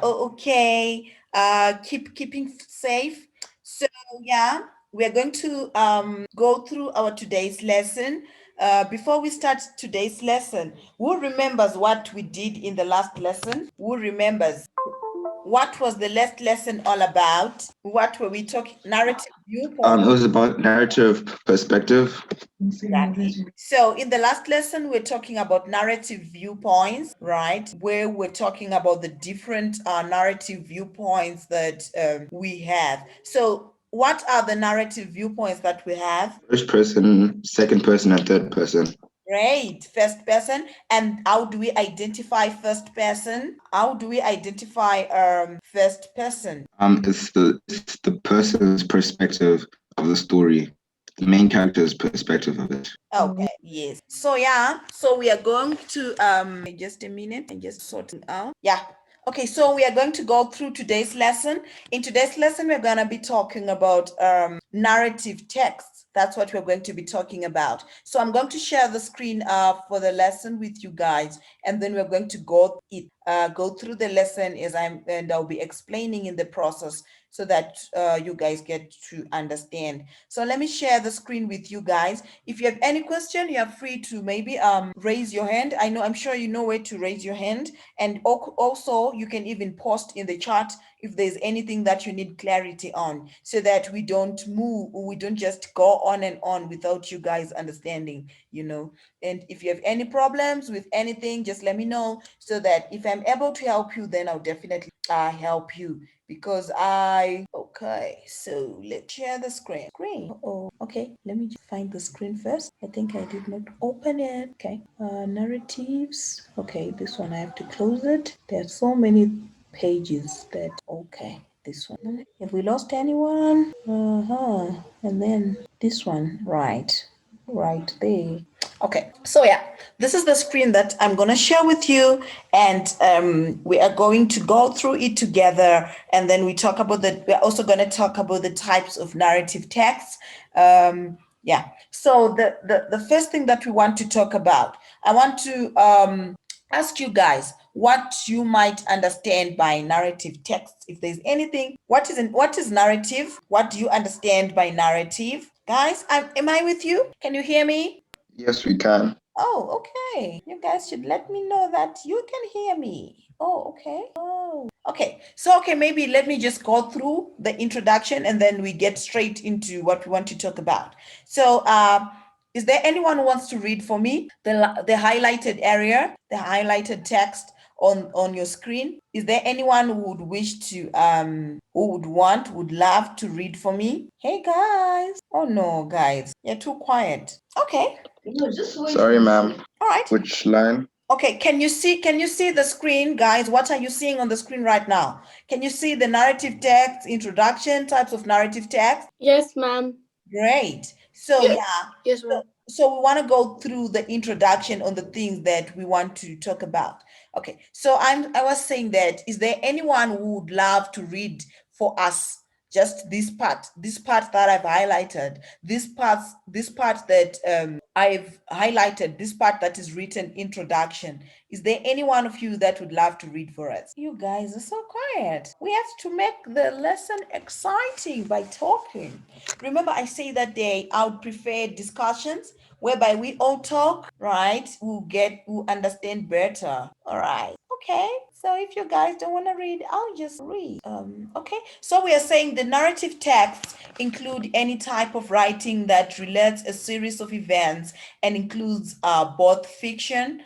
Okay. Keeping safe. So yeah, we're going to go through our today's lesson. Before we start today's lesson, who remembers what we did in the last lesson? Who remembers? What was the last lesson all about? What were we talking? Narrative viewpoint. It was about narrative perspective. Exactly. So in the last lesson, we're talking about narrative viewpoints, right? Where we're talking about the different narrative viewpoints that we have. So what are the narrative viewpoints that we have? First person, second person, and third person. Great. First person. And how do we identify first person? How do we identify first person? It's the person's perspective of the story, the main character's perspective of it. Okay, yes. So yeah, so we are going to just a minute and just sorting out. Yeah. Okay, so we are going to go through today's lesson. In today's lesson, we're going to be talking about narrative texts. That's what we're going to be talking about. So I'm going to share the screen for the lesson with you guys, and then we're going to go through the lesson and I'll be explaining in the process so that you guys get to understand. So let me share the screen with you guys. If you have any question, you are free to maybe raise your hand. I'm sure you know where to raise your hand. And also you can even post in the chat if there's anything that you need clarity on, so that we don't just go on and on without you guys understanding, And if you have any problems with anything, just let me know, so that if I'm able to help you, then I'll definitely help you. Okay, so let's share the screen. Oh, okay, let me just find the screen first. I think I did not open it. Okay, narratives. Okay, this one I have to close it. There are so many pages that, okay, this one. Have we lost anyone? And then this one, right there. Okay, so yeah, this is the screen that I'm going to share with you, and we are going to go through it together, and then we're also going to talk about the types of narrative texts. Yeah, so the first thing that we want to talk about, I want to ask you guys what you might understand by narrative texts. If there's anything, what is narrative? What do you understand by narrative? Guys, am I with you? Can you hear me? Yes, we can. Oh, okay. You guys should let me know that you can hear me. Oh, okay. Oh, okay. So, okay, maybe let me just go through the introduction and then we get straight into what we want to talk about. So, is there anyone who wants to read for me the highlighted area, the highlighted text on your screen? Is there anyone who would wish to would love to read for me? Hey guys. Oh no, guys. You're too quiet. Okay. No, just wait. Sorry, ma'am. All right. Which line? Okay, can you see the screen, guys? What are you seeing on the screen right now? Can you see the narrative text, introduction, types of narrative text? Yes, ma'am. Great. So Yeah. yeah, Yes, ma'am. so we want to go through the introduction on the things that we want to talk about. Okay, so I was saying that, is there anyone who would love to read for us just this part that I've highlighted, this part that I've highlighted, this part that is written introduction? Is there any one of you that would love to read for us? You guys are so quiet. We have to make the lesson exciting by talking. Remember, I say that I would prefer discussions whereby we all talk, right? We'll understand better. All right. Okay. So if you guys don't want to read, I'll just read. Okay. So we are saying the narrative texts include any type of writing that relates a series of events and includes both fiction,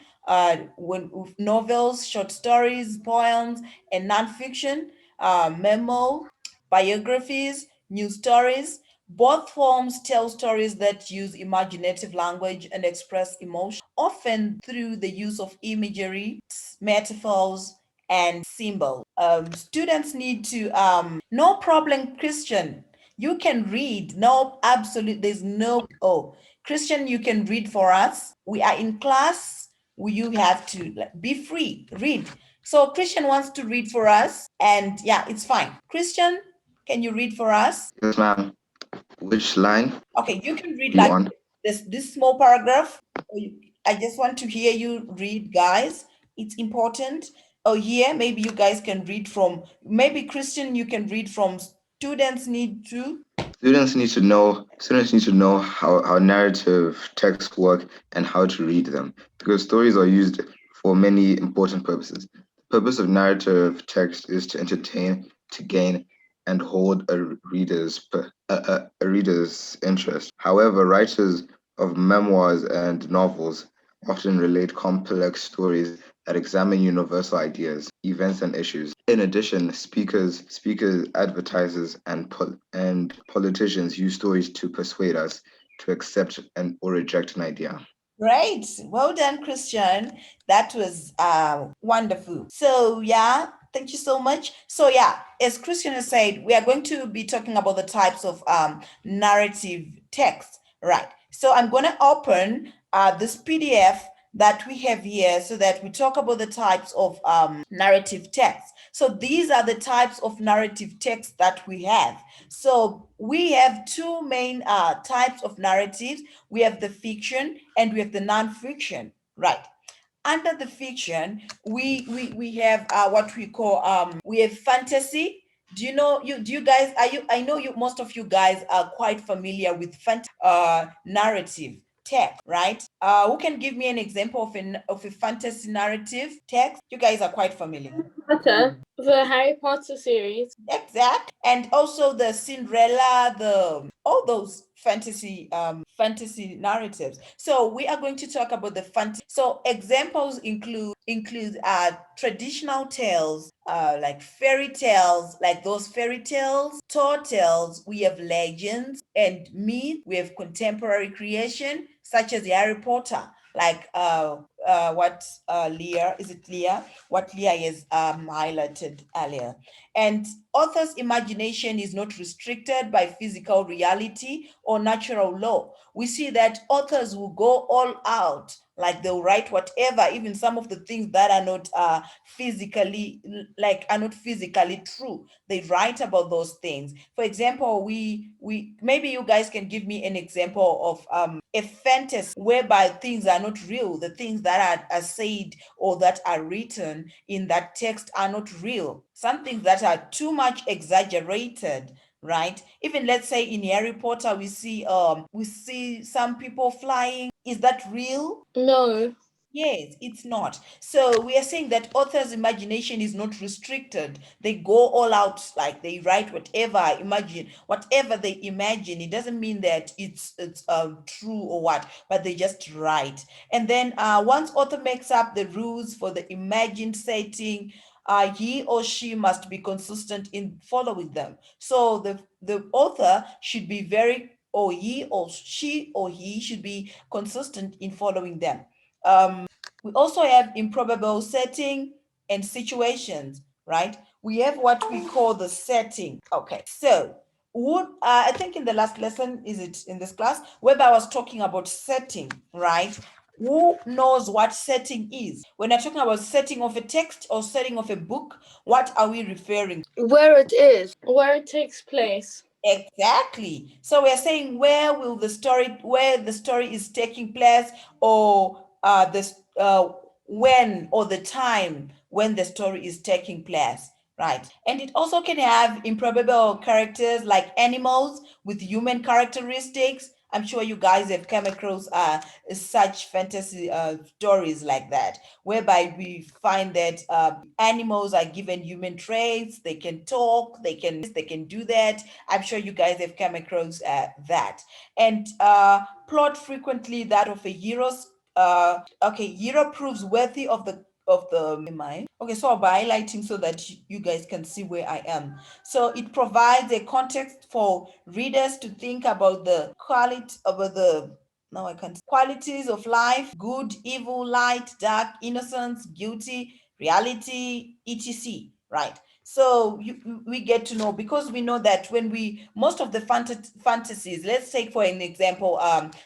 novels, short stories, poems, and nonfiction, memo, biographies, news stories. Both forms tell stories that use imaginative language and express emotion, often through the use of imagery, metaphors, and symbols. Students need to, no problem, Christian. You can read. No, absolute. There's no, oh, Christian, you can read for us. We are in class. You have to be free, read. So Christian wants to read for us, and yeah, it's fine. Christian, can you read for us? Yes, ma'am. Which line? Okay, you can read You like want? this small paragraph. I just want to hear you read, guys. It's important. Oh, here, maybe you guys can read from, maybe Christian, you can read from students need to. Students need to know how narrative texts work and how to read them because stories are used for many important purposes. The purpose of narrative text is to entertain, to gain, and hold a reader's interest. However, writers of memoirs and novels often relate complex stories that examine universal ideas, events, and issues. In addition, speakers, advertisers, and politicians use stories to persuade us to accept or reject an idea. Right. Well done, Christian. That was wonderful. So, yeah, thank you so much. So, yeah, as Christian has said, we are going to be talking about the types of narrative text. Right. So, I'm going to open this PDF that we have here so that we talk about the types of narrative text. So, these are the types of narrative text that we have. So, we have two main types of narratives. We have the fiction and we have the non-fiction, right? Under the fiction, we have what we call we have fantasy. Do you guys are you I know you most of you guys are quite familiar with narrative text, right? Who can give me an example of a fantasy narrative text? You guys are quite familiar. Potter, the Harry Potter series. Exact. And also the Cinderella, the all those fantasy narratives. So we are going to talk about the fantasy. So examples include traditional tales, like fairy tales, like those fairy tales, tall tales. We have legends and myth. We have contemporary creation, such as the Harry Potter, like what Leah is it Leah? What Leah has highlighted earlier. And author's imagination is not restricted by physical reality or natural law. We see that authors will go all out, like they'll write whatever, even some of the things that are not are not physically true. They write about those things. For example, we maybe you guys can give me an example of a fantasy whereby things are not real. The things that are said or that are written in that text are not real. Some things that are too much exaggerated, right? Even let's say in Harry Potter we see some people flying. Is that real? No. Yes, it's not. So we are saying that author's imagination is not restricted. They go all out, like they write whatever they imagine. It doesn't mean that it's true or what, but they just write. And then once author makes up the rules for the imagined setting, he or she must be consistent in following them. So the author should be or she or he should be consistent in following them. We also have improbable setting and situations, right? We have what we call the setting. Okay, so I think in the last lesson, is it in this class, whereby I was talking about setting, right? Who knows what setting is? When I'm talking about setting of a text or setting of a book, what are we referring to? Where it is, where it takes place. Exactly. So we're saying where the story is taking place, or when or the time when the story is taking place, right? And it also can have improbable characters like animals with human characteristics. I'm sure you guys have come across such fantasy stories like that, whereby we find that animals are given human traits. They can talk, they can do that. I'm sure you guys have come across that. And plot frequently that of a hero's. Okay, hero proves worthy of the mind. Okay, so I'll be highlighting so that you guys can see where I am. So it provides a context for readers to think about the quality about the now I can qualities of life: good, evil, light, dark, innocence, guilty, reality, etc. Right. So we get to know, because we know that when we most of the fantasies, let's take for an example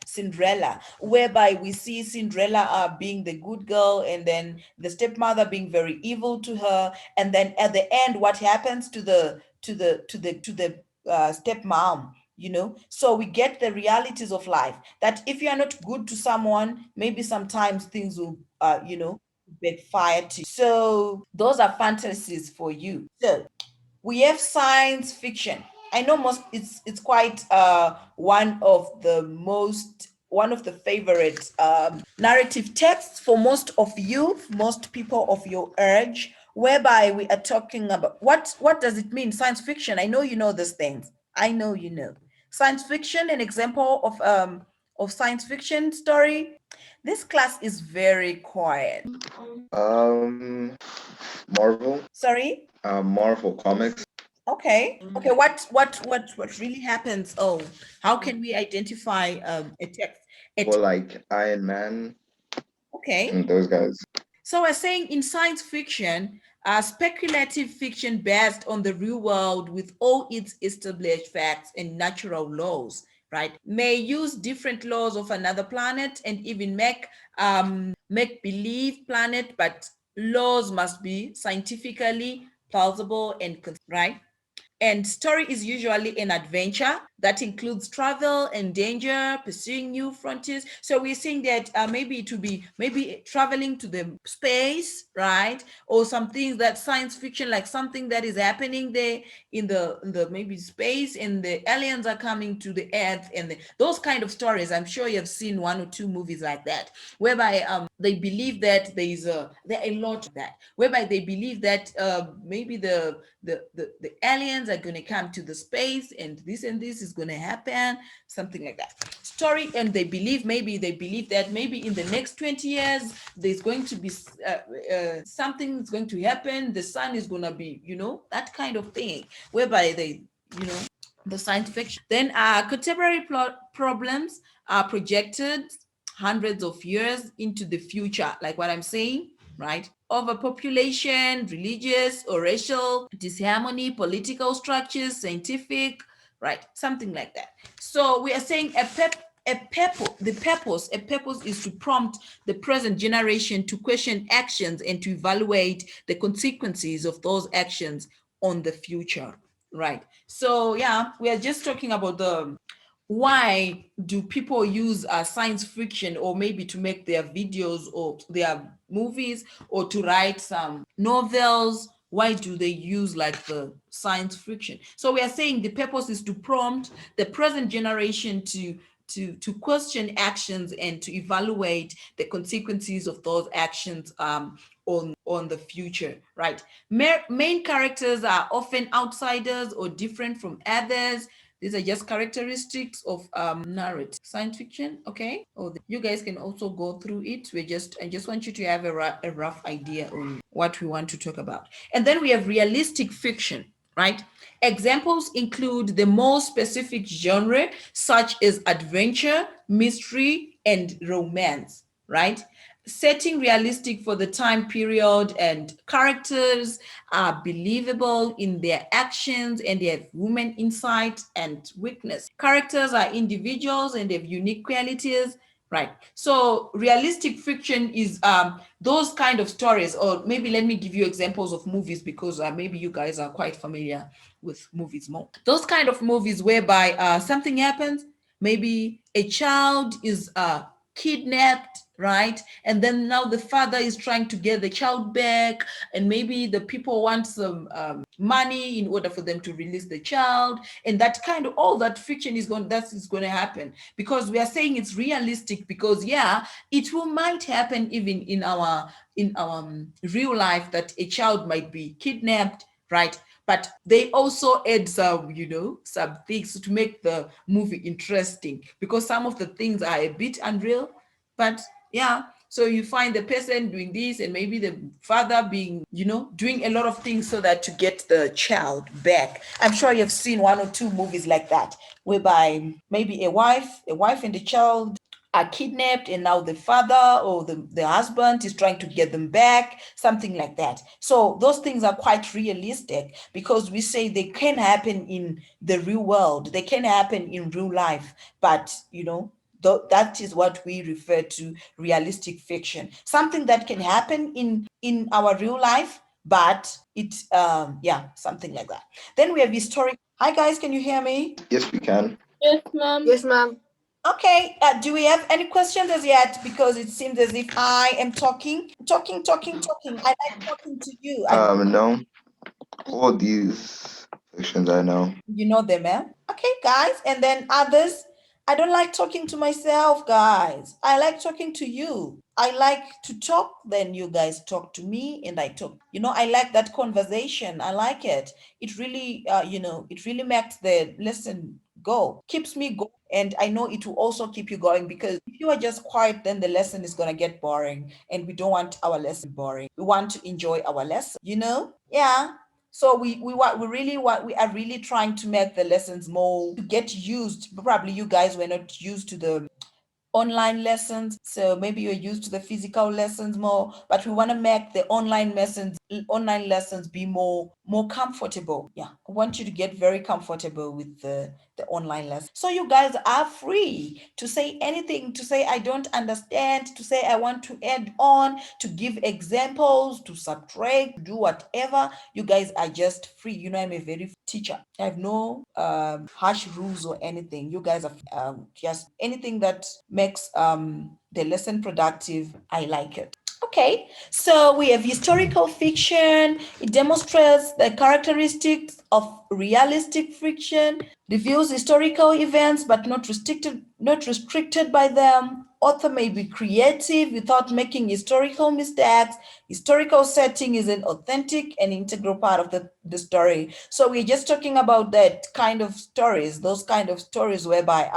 Cinderella, whereby we see Cinderella being the good girl and then the stepmother being very evil to her, and then at the end what happens to the stepmom, so we get the realities of life, that if you are not good to someone, maybe sometimes things will backfire to you. So those are fantasies for you. So we have science fiction. I know most it's quite one of the favorite narrative texts for most of you, most people of your age, whereby we are talking about what does it mean? Science fiction. I know you know these things. I know you know. Science fiction, an example of science fiction story. This class is very quiet. Marvel. Sorry? Marvel comics. Okay. Okay. What really happens? Oh, how can we identify a text? Or like Iron Man Okay. and those guys. So we're saying in science fiction, speculative fiction based on the real world with all its established facts and natural laws, right? May use different laws of another planet and even make believe planet, but laws must be scientifically plausible and right. And story is usually an adventure that includes travel and danger, pursuing new frontiers. So we're saying that maybe it would be maybe traveling to the space, right? Or some things that science fiction, like something that is happening there in the maybe space, and the aliens are coming to the earth, and those kind of stories. I'm sure you've seen one or two movies like that, whereby they believe that there are a lot of that, whereby they believe that maybe the aliens are going to come to the space, and this is going to happen, something like that story. And they believe that maybe in the next 20 years there's going to be something is going to happen, the sun is going to be, that kind of thing, whereby they, the science fiction. Then contemporary problems are projected hundreds of years into the future, like what I'm saying, right? Overpopulation, religious or racial disharmony, political structures, scientific, right? Something like that. So we are saying a purpose is to prompt the present generation to question actions and to evaluate the consequences of those actions on the future, right? So yeah, we are just talking about the why do people use science fiction, or maybe to make their videos or their movies, or to write some novels. Why do they use like the science fiction? So we are saying the purpose is to prompt the present generation to question actions and to evaluate the consequences of those actions on the future, right? Main characters are often outsiders or different from others. These are just characteristics of narrative science fiction. Okay. Oh, you guys can also go through it. I just want you to have a rough idea on what we want to talk about. And then we have realistic fiction, right? Examples include the more specific genre, such as adventure, mystery, and romance, right? Setting realistic for the time period, and characters are believable in their actions and they have human insight and weakness. Characters are individuals and they have unique qualities, right? So realistic fiction is those kind of stories, or maybe let me give you examples of movies, because maybe you guys are quite familiar with movies more. Those kind of movies whereby something happens, maybe a child is kidnapped, right? And then now the father is trying to get the child back, and maybe the people want some money in order for them to release the child, and that kind of all that fiction is going to happen, because we are saying it's realistic, because yeah, it might happen even in our real life, that a child might be kidnapped, right? But they also add some, some things to make the movie interesting, because some of the things are a bit unreal, but yeah. So you find the person doing this, and maybe the father being, doing a lot of things so that to get the child back. I'm sure you've seen one or two movies like that, whereby maybe a wife and the child are kidnapped, and now the father or the husband is trying to get them back, something like that. So those things are quite realistic, because we say they can happen in the real world, they can happen in real life, but that is what we refer to realistic fiction, something that can happen in our real life, but it yeah, something like that. Then we have historic. Hi guys, can you hear me? Yes, we can. Yes, ma'am. Yes, ma'am. Okay, do we have any questions as yet? Because it seems as if I am talking. I like talking to you. No, all these fictions I know. You know them, eh? Okay, guys. And then others, I don't like talking to myself, guys. I like talking to you. I like to talk, then you guys talk to me and I talk. I like that conversation. I like it. It really, it really makes the lesson go, keeps me going. And I know it will also keep you going because if you are just quiet, then the lesson is going to get boring. And we don't want our lesson boring. We want to enjoy our lesson, Yeah. So we are really trying to make the lessons more to get used. Probably you guys were not used to the online lessons, so maybe you're used to the physical lessons more, but we want to make the online lessons be more comfortable. Yeah, I want you to get very comfortable with the online lesson. So you guys are free to say anything, to say I don't understand, to say I want to add on, to give examples, to subtract, do whatever. You guys are just free. I'm a very teacher. I have no harsh rules or anything. You guys are just anything that makes the lesson productive. I like it. Okay, so we have historical fiction. It demonstrates the characteristics of realistic fiction, reviews historical events but not restricted by them. Author may be creative without making historical mistakes. Historical setting is an authentic and integral part of the story. So we're just talking about that kind of stories, those kind of stories whereby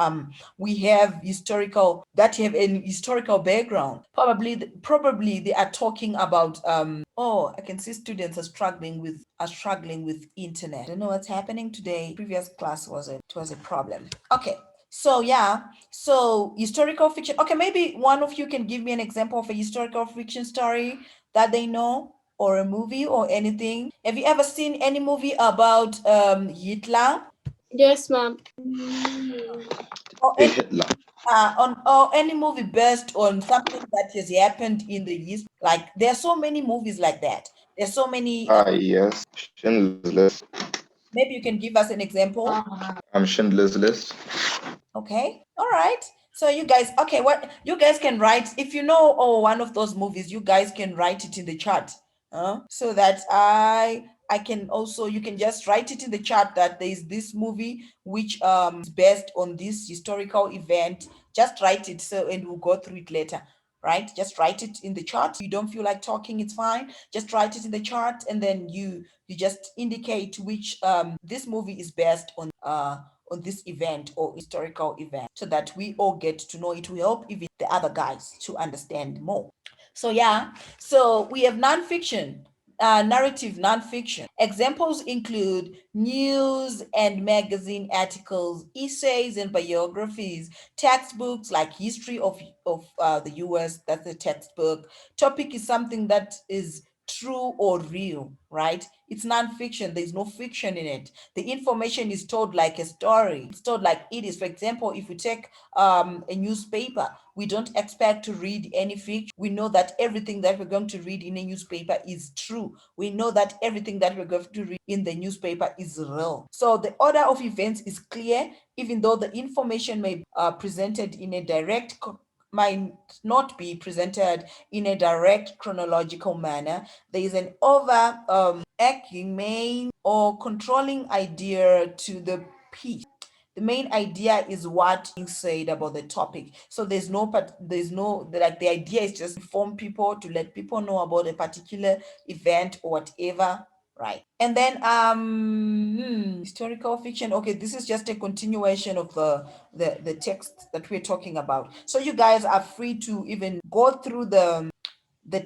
we have that have an historical background. Probably they are talking about oh, I can see students are struggling with internet. I don't know what's happening today. Previous class was a problem. Okay. So yeah, so historical fiction. Okay, maybe one of you can give me an example of a historical fiction story that they know, or a movie or anything. Have you ever seen any movie about Hitler? Yes, ma'am. Or Hey, any Hitler. or any movie based on something that has happened in the history? Like there are so many movies like that. There's so many. Yes, Schindler's List. Maybe you can give us an example. Schindler's List. Okay. All right. So you guys, okay, what you guys can write, if you know one of those movies, you guys can write it in the chat. So that I can also, you can just write it in the chat that there is this movie which is based on this historical event. Just write it, so and we'll go through it later. Right? Just write it in the chart. You don't feel like talking, it's fine. Just write it in the chart, and then you just indicate which this movie is based on this event or historical event, so that we all get to know. It will help even the other guys to understand more. So yeah, so we have nonfiction, narrative nonfiction. Examples include news and magazine articles, essays and biographies, textbooks like history of the US. That's a textbook. Topic is something that is true or real, right? It's nonfiction. There's no fiction in it. The information is told like a story. It's told like it is. For example, if we take a newspaper, we don't expect to read any fiction. We know that everything that we're going to read in a newspaper is true. We know that everything that we're going to read in the newspaper is real. So the order of events is clear, even though the information may be presented in a might not be presented in a direct chronological manner. There is an overarching main or controlling idea to the piece. The main idea is what being said about the topic. So like the idea is just to inform people, to let people know about a particular event or whatever. Right. And then historical fiction. Okay, this is just a continuation of the text that we're talking about. So you guys are free to even go through the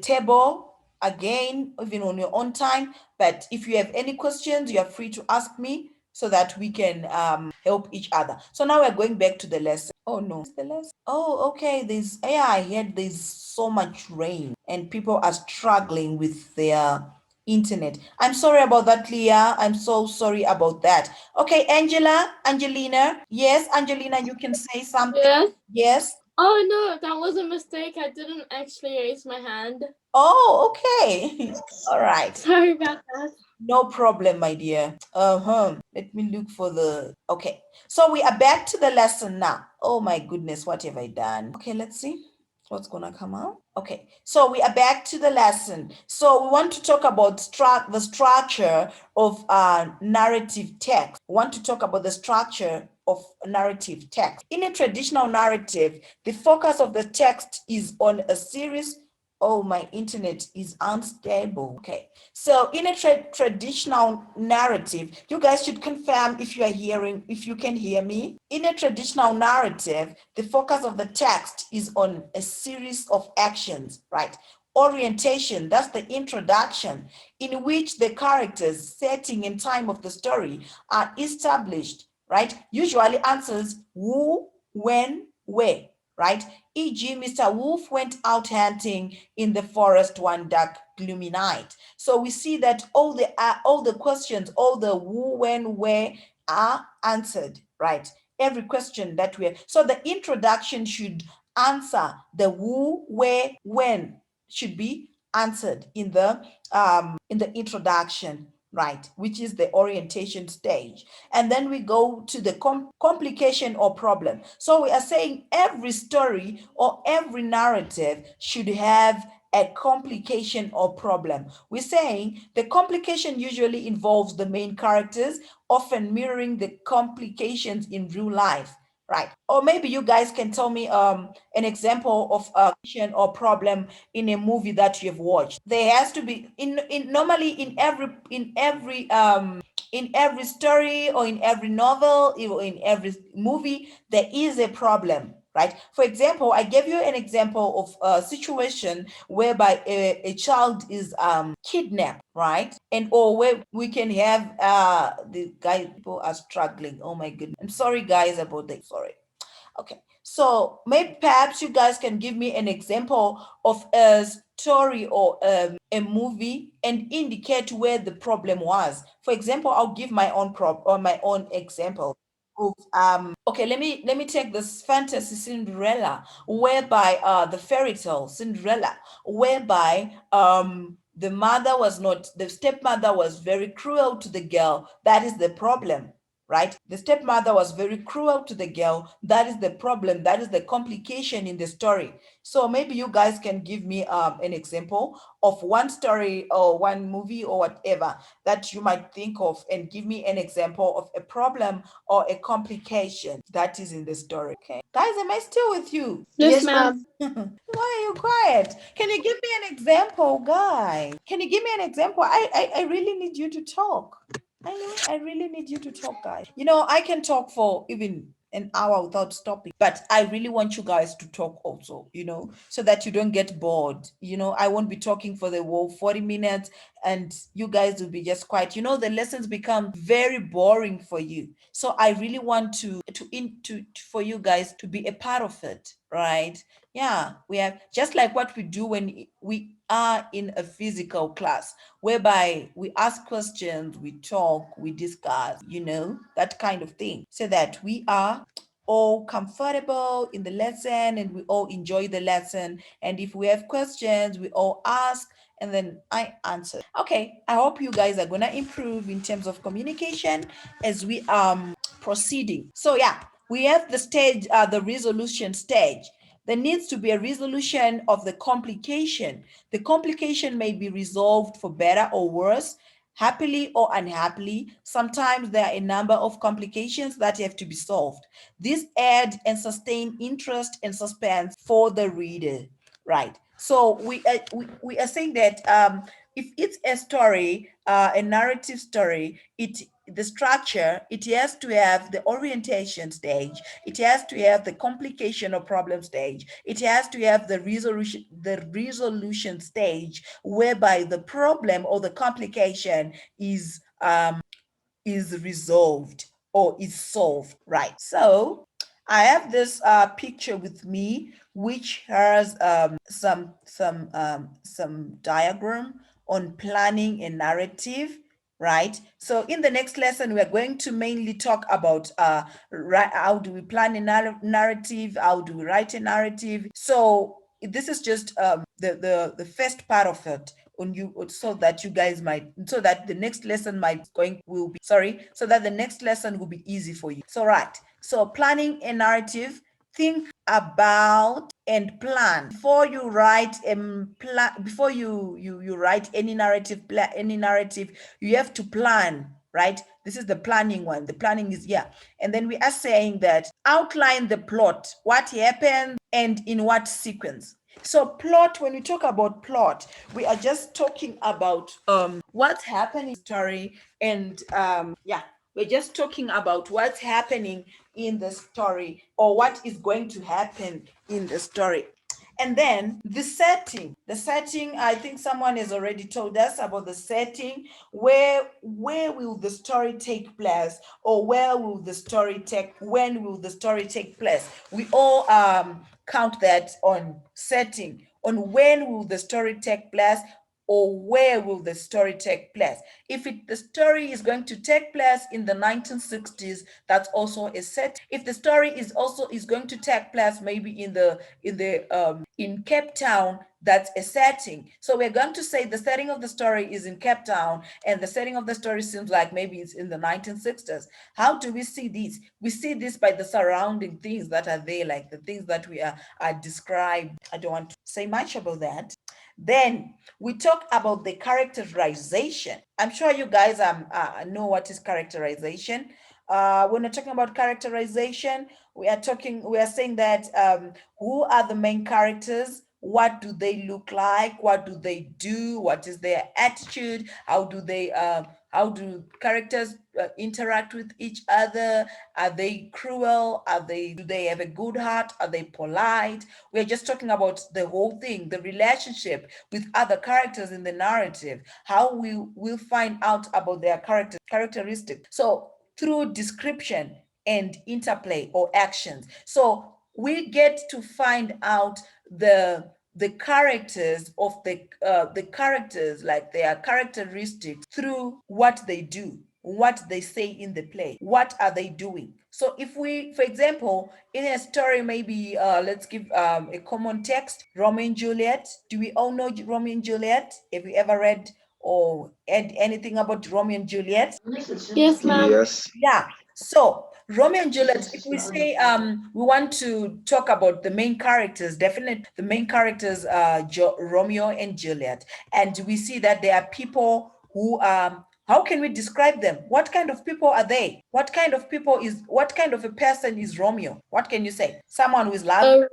table again, even on your own time. But if you have any questions, you are free to ask me so that we can help each other. So now we're going back to the lesson. Oh no, it's the lesson. Oh, okay. I heard there's so much rain and people are struggling with their internet. I'm sorry about that, Leah. I'm so sorry about that. Okay, Angelina. Yes, Angelina, you can say something. Yes. Yes. Oh no, that was a mistake. I didn't actually raise my hand. Oh, okay. All right. Sorry about that. No problem, my dear. Let me look for okay. So we are back to the lesson now. Oh my goodness, what have I done? Okay, let's see what's gonna come out. Okay, so we are back to the lesson. So we want to talk about the structure of narrative text. We want to talk about the structure of narrative text. In a traditional narrative, the focus of the text is on a series. Oh, my internet is unstable. Okay. So in a traditional narrative, you guys should confirm if if you can hear me. In a traditional narrative, the focus of the text is on a series of actions, right? Orientation, that's the introduction, in which the characters, setting, and time of the story are established, right? Usually answers who, when, where, right? E.g., Mr. Wolf went out hunting in the forest one dark, gloomy night. So we see that all the questions, all the who, when, where are answered, right? Every question that so the introduction should answer the who, where, when should be answered in the introduction, right? Which is the orientation stage. And then we go to the complication or problem. So we are saying every story or every narrative should have a complication or problem. We're saying the complication usually involves the main characters, often mirroring the complications in real life, right? Or maybe you guys can tell me an example of a complication or problem in a movie that you've watched. There has to be normally in every story or in every novel or in every movie there is a problem, right? For example, I gave you an example of a situation whereby a child is kidnapped, right? And or where we can have the guy, people are struggling. Oh my goodness, I'm sorry guys about that. Sorry. Okay, so maybe perhaps you guys can give me an example of a story or a movie and indicate where the problem was. For example, I'll give my own my own example of okay, let me take this fantasy Cinderella, whereby the fairy tale Cinderella, whereby the stepmother was very cruel to the girl. That is the problem, right? The stepmother was very cruel to the girl. That is the problem. That is the complication in the story. So maybe you guys can give me an example of one story or one movie or whatever that you might think of and give me an example of a problem or a complication that is in the story. Okay. Guys, am I still with you? Yes, ma'am. Why are you quiet? Can you give me an example, guy? Can you give me an example? I really need you to talk. I really need you to talk, guys. You know, I can talk for even an hour without stopping, but I really want you guys to talk also, so that you don't get bored. I won't be talking for the whole 40 minutes and you guys will be just quiet. The lessons become very boring for you. So I really want for you guys to be a part of it, right? Yeah, we have just like what we do when we are in a physical class, whereby we ask questions, we talk, we discuss, that kind of thing, so that we are all comfortable in the lesson and we all enjoy the lesson. And if we have questions, we all ask and then I answer. Okay, I hope you guys are gonna improve in terms of communication as we proceeding. So yeah, we have the stage, the resolution stage. There needs to be a resolution of the complication. The complication may be resolved for better or worse, happily or unhappily. Sometimes there are a number of complications that have to be solved. This add and sustain interest and suspense for the reader, right? So we are saying that if it's a story, a narrative story, the structure, it has to have the orientation stage, it has to have the complication or problem stage, it has to have the resolution stage, whereby the problem or the complication is resolved or is solved, right? So I have this picture with me which has some diagram on planning a narrative right? So in the next lesson, we are going to mainly talk about how do we plan a narrative, how do we write a narrative. So this is just the first part of it on you, so that you guys might, so that the next lesson so that the next lesson will be easy for you. So right, so planning a narrative, think about and plan before you write before you write any narrative, you have to plan, right? This is the planning one. The planning is, yeah. And then we are saying that outline the plot, what happened and in what sequence. So plot, when we talk about plot, we are just talking about what's happening in the story, and yeah, we're just talking about what's happening in the story, or what is going to happen in the story. And then the setting, I think someone has already told us about the setting. Where will the story take place, or when will the story take place? We all count that on setting, on when will the story take place, or where will the story take place. If the story is going to take place in the 1960s, that's also a set. If the story is going to take place maybe in Cape Town, that's a setting. So we're going to say the setting of the story is in Cape Town, and the setting of the story seems like maybe it's in the 1960s. How do we see this? We see this by the surrounding things that are there, like the things that we are described. I don't want to say much about that. Then we talk about the characterization. I'm sure you guys know what is characterization. When we're talking about characterization, we are saying that who are the main characters? What do they look like? What do they do? What is their attitude? How do characters interact with each other? Are they cruel? Do they have a good heart? Are they polite? We're just talking about the whole thing, the relationship with other characters in the narrative, how we will find out about their characteristics. So through description and interplay or actions. So we get to find out the characters of the characters, like their characteristics, through what they do, what they say in the play, what are they doing. So if we, for example, in a story, maybe let's give a common text, Romeo and Juliet. Do we all know Romeo and Juliet? Have you ever read or read anything about Romeo and Juliet? Yes, ma'am. Yes. Yeah. So Romeo and Juliet, if we say we want to talk about the main characters, definitely the main characters are Romeo and Juliet. And we see that there are people who how can we describe them? What kind of people are they? What kind of a person is Romeo? What can you say? Someone who is love.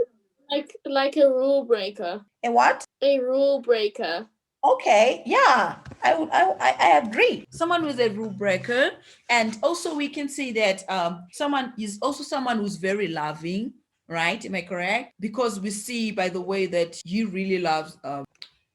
Like a rule breaker. And what? A rule breaker. Okay, yeah, I agree. Someone who's a rule breaker, and also we can see that someone who's very loving, right? Am I correct? Because we see by the way that you really loves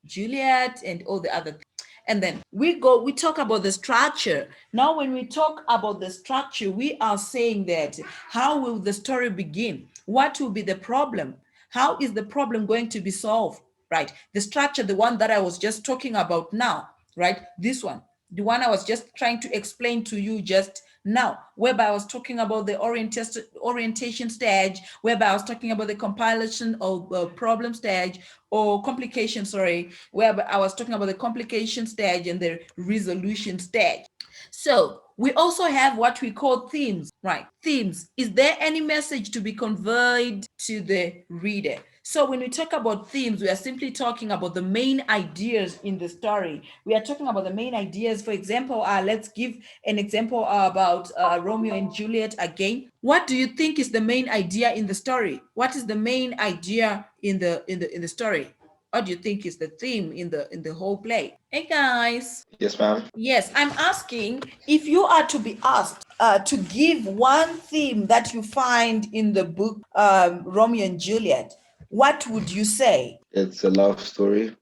Juliet and all the other things. And then we talk about the structure. Now, when we talk about the structure, we are saying that how will the story begin? What will be the problem? How is the problem going to be solved? Right? The structure, the one that I was just talking about now, right? This one, the one I was just trying to explain to you just now, whereby I was talking about the orientation stage, whereby I was talking about the compilation of problem stage or complication, sorry, whereby I was talking about the complication stage and the resolution stage. So we also have what we call themes, right? Themes. Is there any message to be conveyed to the reader? So when we talk about themes, we are simply talking about the main ideas in the story. We are talking about the main ideas. For example, let's give an example about Romeo and Juliet again. What do you think is the main idea in the story? What is the main idea in the story? What do you think is the theme in the whole play? Hey guys. Yes, ma'am. Yes, I'm asking if you are to be asked to give one theme that you find in the book Romeo and Juliet, what would you say? It's a love story.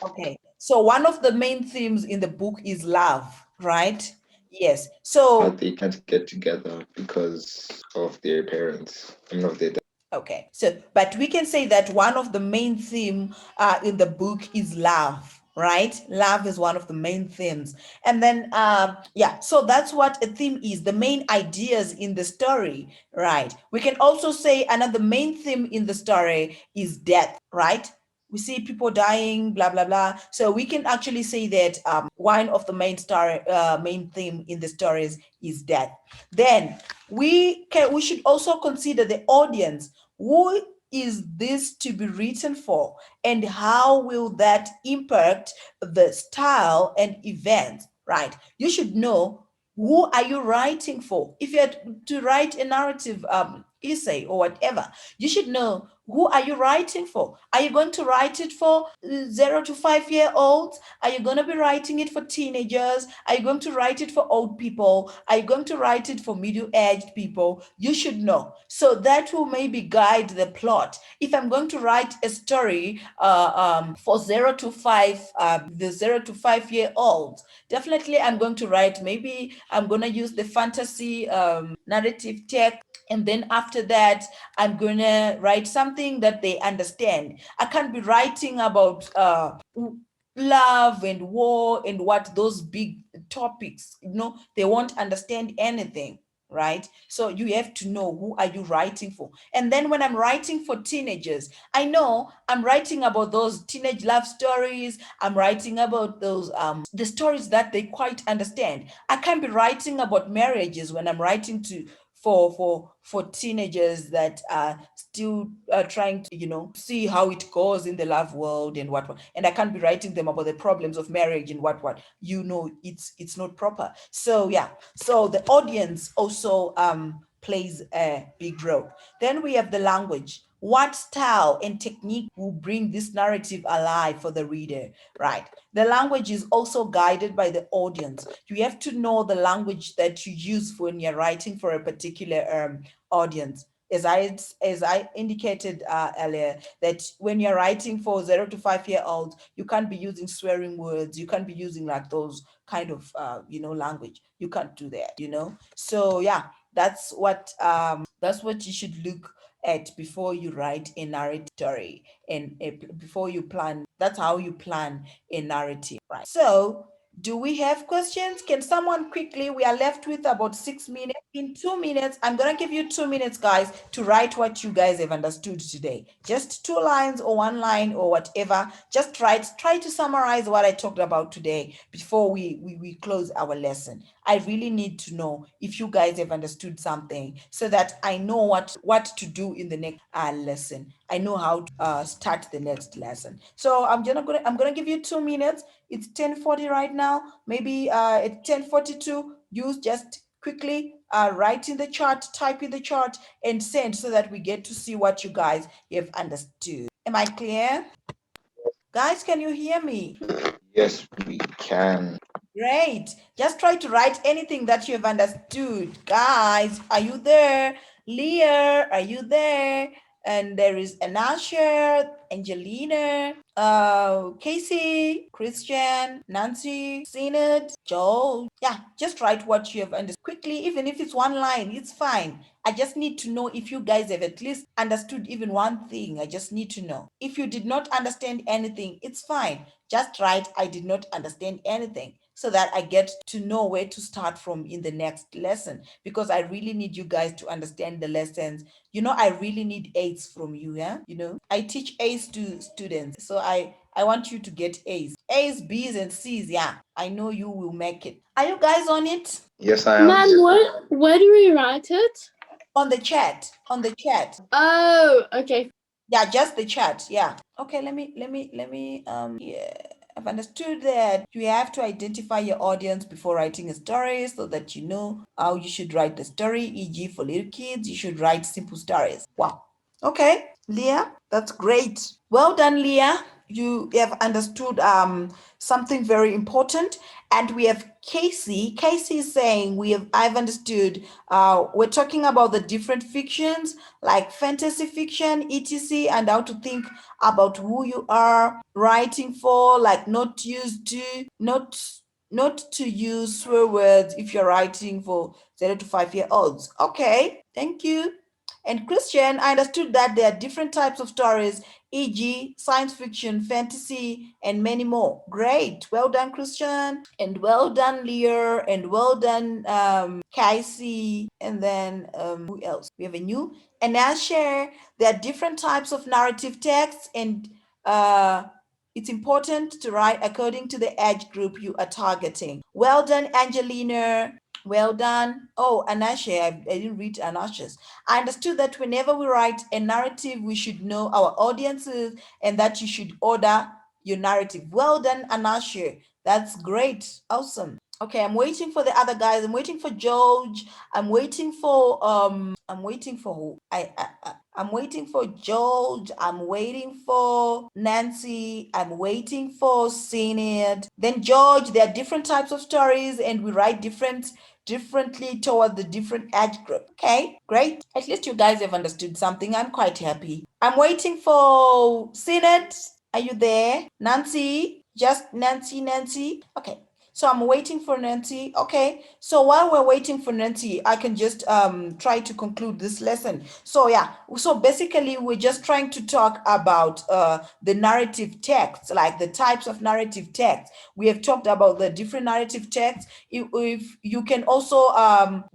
Okay, so one of the main themes in the book is love, right? Yes. So But they can't get together because of their parents. Of their dad. okay, so but we can say that one of the main theme in the book is love, right? Love is one of the main themes. And then, yeah, so that's what a theme is, the main ideas in the story, right? We can also say another main theme in the story is death, right? We see people dying, blah, blah, blah. So we can actually say that one of the main theme in the stories is death. Then we should also consider the audience. Who is this to be written for, and how will that impact the style and events, right? You should know, who are you writing for? If you had to write a narrative essay or whatever, you should know, who are you writing for? Are you going to write it for 0 to 5 year olds? Are you going to be writing it for teenagers? Are you going to write it for old people? Are you going to write it for middle-aged people? You should know. So that will maybe guide the plot. If I'm going to write a story for 0 to 5, the 0 to 5 year olds, definitely I'm going to write, maybe I'm going to use the fantasy narrative tech, and then after that I'm going to write something that they understand. I can't be writing about love and war and what those big topics, they won't understand anything, right? So you have to know, who are you writing for? And then when I'm writing for teenagers, I know I'm writing about those teenage love stories. I'm writing about those the stories that they quite understand. I can't be writing about marriages when I'm writing to for teenagers that are still trying to see how it goes in the love world and what, and I can't be writing them about the problems of marriage and what it's not proper. So yeah, so the audience also plays a big role. Then we have the language. What style and technique will bring this narrative alive for the reader, right? The language is also guided by the audience. You have to know the language that you use when you're writing for a particular audience. As I indicated earlier, that when you're writing for 0 to 5 year olds, you can't be using swearing words. You can't be using like those kind of language. You can't do that. So yeah, that's what you should look at before you write a narrative story, and before you plan. That's how you plan a narrative, right? So do we have questions? Can someone quickly, we are left with about 6 minutes. In 2 minutes, I'm going to give you 2 minutes, guys, to write what you guys have understood today. Just 2 lines or 1 line or whatever. Just try to summarize what I talked about today before we close our lesson. I really need to know if you guys have understood something, so that I know what to do in the next lesson. I know how to start the next lesson. So I'm gonna give you 2 minutes. It's 10:40 right now. Maybe at 10:42, you just quickly write in the chat, type in the chat, and send, so that we get to see what you guys have understood. Am I clear? Guys, can you hear me? Yes, we can. Great. Just try to write anything that you have understood. Guys, are you there? Leah, are you there? And there is Anasha, Angelina, Casey, Christian, Nancy, Synod, Joel. Yeah, just write what you have understood quickly, even if it's 1 line, it's fine. I just need to know if you guys have at least understood even one thing. I just need to know. If you did not understand anything, it's fine. Just write, I did not understand anything, so that I get to know where to start from in the next lesson, because I really need you guys to understand the lessons. I really need A's from you, yeah? I teach A's to students, so I want you to get A's, B's, and C's. Yeah, I know you will make it. Are you guys on it? Yes, I am. Ma'am, where do we write it? On the chat. Oh, okay. Yeah, just the chat. Yeah. Okay, let me yeah. I've understood that you have to identify your audience before writing a story, so that you know how you should write the story. E.g., for little kids, you should write simple stories. Wow. Okay, Leah, that's great. Well done, Leah. You have understood something very important. And we have Casey. Casey is saying I've understood. We're talking about the different fictions, like fantasy fiction, etc., and how to think about who you are writing for, like not to use swear words if you're writing for 0 to 5 year olds. Okay, thank you. And Christian, I understood that there are different types of stories e.g., science fiction, fantasy, and many more. Great. Well done, Christian. And well done, Lear. And well done, Casey. And then who else? We have a new. And now share. There are different types of narrative texts, and it's important to write according to the age group you are targeting. Well done, Angelina. Well done. Oh, Anashe, I didn't read Anashe's. I understood that whenever we write a narrative, we should know our audiences and that you should order your narrative. Well done, Anashe. That's great. Awesome. Okay, I'm waiting for the other guys. I'm waiting for George. I'm waiting for who? I'm waiting for George. I'm waiting for Nancy. I'm waiting for Synod. Then George, there are different types of stories and we write differently toward the different age group. Okay, great. At least you guys have understood something. I'm quite happy. I'm waiting for Synod. Are you there? Nancy? Just Nancy? Okay. So I'm waiting for Nancy. Okay. So while we're waiting for Nancy, I can just try to conclude this lesson. So yeah. So basically, we're just trying to talk about the narrative text, like the types of narrative text. We have talked about the different narrative texts. If you can also